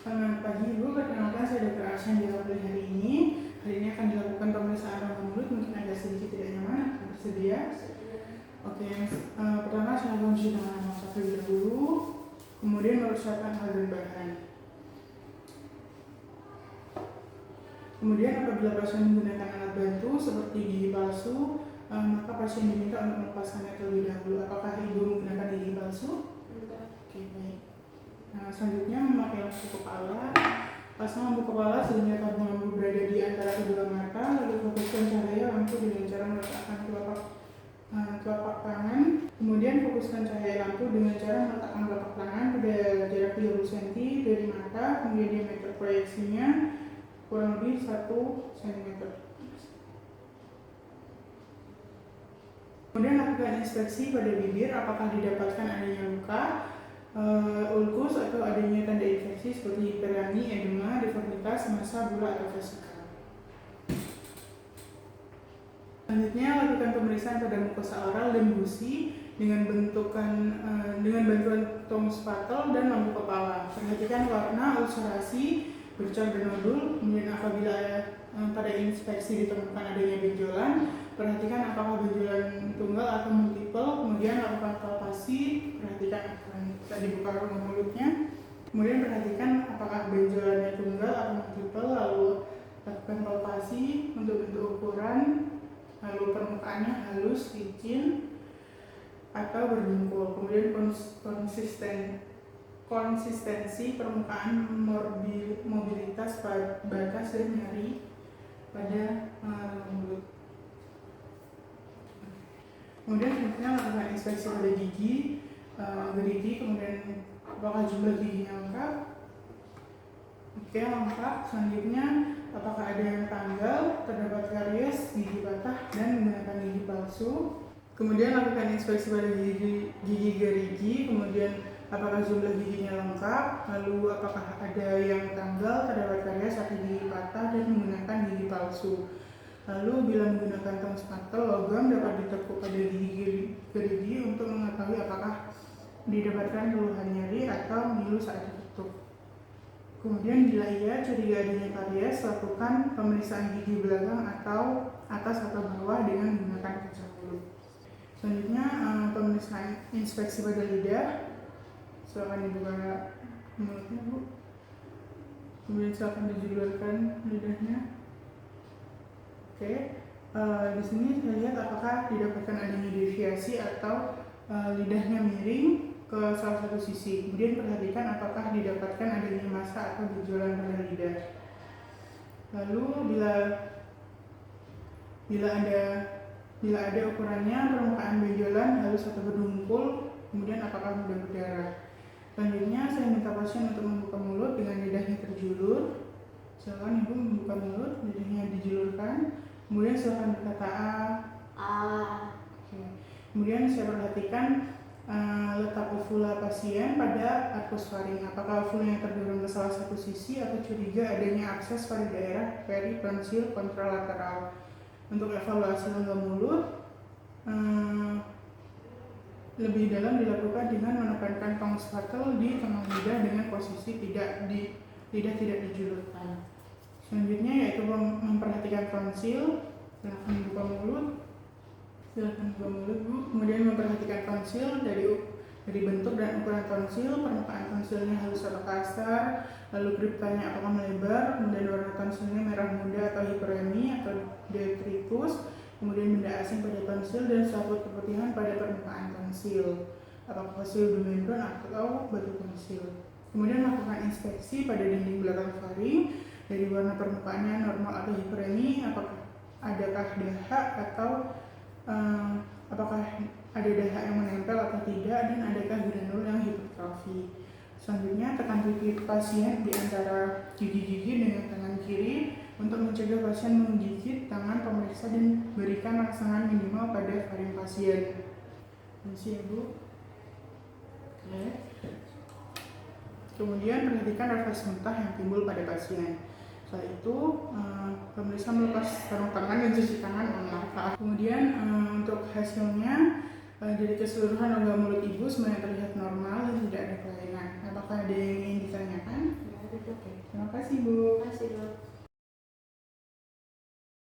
Selamat pagi Ibu, perkenalkan saya Dr. Arshan di Label hari ini. Hari ini akan dilakukan pemeriksaan rongga mulut, mungkin agak sedikit tidak nyaman. Bersedia? Oke, pertama saya akan mencuci tangan terlebih dahulu, kemudian mempersiapkan alat dan bahan. Kemudian apabila pasien menggunakan alat bantu seperti gigi palsu, maka pasien diminta untuk melepaskannya terlebih dahulu. Apakah Ibu menggunakan gigi palsu? Oke, baik. Selanjutnya memakai lampu kepala. Pasang lampu kepala sehingga tabung lampu berada di antara kedua mata, lalu fokuskan cahaya lampu dengan cara meletakkan telapak tangan. Kemudian fokuskan cahaya lampu dengan cara meletakkan telapak tangan pada jarak 30 cm dari mata, kemudian diameter proyeksinya kurang lebih 1 cm. Kemudian lakukan inspeksi pada bibir, apakah didapatkan adanya luka, ulkus atau adanya tanda infeksi seperti hiperemi, edema, deformitas, massa, bulat atau vesikal. Selanjutnya lakukan pemeriksaan pada mukosa oral dan gusi dengan bantuan tong spatel dan lampu kepala. Perhatikan warna, ulcerasi, bercak dan nodul. Kemudian apabila pada inspeksi ditemukan adanya benjolan, perhatikan apakah benjolan tunggal atau multiple. Kemudian lakukan palpasi, perhatikan kita dibuka rongga mulutnya. Kemudian perhatikan apakah benjolannya tunggal atau multiple, lalu lakukan palpasi untuk bentuk ukuran, lalu permukaannya halus, licin, atau berdengkul. Kemudian konsistensi permukaan, mobilitas batas dan nyeri pada mulut. Kemudian selanjutnya lakukan inspeksi pada gigi, gerigi, kemudian apakah jumlah giginya lengkap. Oke, lengkap. Selanjutnya apakah ada yang tanggal, terdapat karies, gigi patah, dan menggunakan gigi palsu. Kemudian lakukan inspeksi pada gigi gerigi, kemudian apakah jumlah giginya lengkap, lalu apakah ada yang tanggal, terdapat karies atau gigi patah, dan menggunakan gigi palsu. Lalu bila menggunakan tong spatel logam dapat ditekuk pada gigi gerigi untuk mengetahui apakah didapatkan keluhan nyeri atau ngilu saat ditutup. Kemudian bila iya curiga adanya karies, lakukan pemeriksaan gigi belakang atau atas atau bawah dengan menggunakan kaca mulut. Selanjutnya pemeriksaan inspeksi pada lidah. Silakan dibuka mulutnya Bu. Kemudian silakan dijulurkan lidahnya. Oke, di sini saya lihat apakah didapatkan adanya deviasi atau lidahnya miring ke salah satu sisi. Kemudian perhatikan apakah didapatkan adanya massa atau benjolan pada lidah. Lalu bila ada ukurannya, permukaan benjolan halus atau berdengkul, kemudian apakah mudah berdarah. Selanjutnya saya minta pasien untuk membuka mulut dengan lidahnya terjulur. Silakan Ibu membuka mulut, lidahnya dijulurkan. Kemudian silakan berkata A. Oke. Kemudian saya perhatikan letak uvula pasien pada arkus faring. Apakah uvulanya terdorong ke salah satu sisi atau curiga adanya akses pada daerah peritonsil kontralateral. Untuk evaluasi rongga mulut lebih dalam dilakukan dengan menekankan tong spatel di tengah lidah dengan posisi lidah tidak dijulurkan. Selanjutnya yaitu memperhatikan tonsil. Silakan buka mulut. Silakan buka mulut Bu. Kemudian memperhatikan tonsil dari bentuk dan ukuran tonsil, permukaan tonsilnya halus atau kasar, lalu kriptanya apakah melebar, kemudian warna tonsilnya merah muda atau hiperemi atau detritus, kemudian benda asing pada tonsil dan selaput keputihan pada permukaan tonsil, apakah pseudomembran atau batu tonsil. Kemudian lakukan inspeksi pada dinding belakang faring dari warna permukaannya normal atau hiperemi, adakah dahak atau apakah ada dahak yang menempel atau tidak, dan adakah granul yang hipertrofi. Selanjutnya tekan pipi pasien di antara gigi-gigi dengan tangan kiri untuk mencegah pasien menggigit tangan pemeriksa dan berikan rangsangan minimal pada faring pasien. Terima Bu. Oke. Kemudian perhatikan refleks muntah yang timbul pada pasien. Setelah itu pemeriksa melepas sarung tangan dan cuci tangan maaf. Kemudian untuk hasilnya dari keseluruhan rongga mulut Ibu semuanya terlihat normal dan tidak ada kelainan. Apakah ada yang ingin ditanyakan? Terima kasih Bu. Terima kasih, Dok.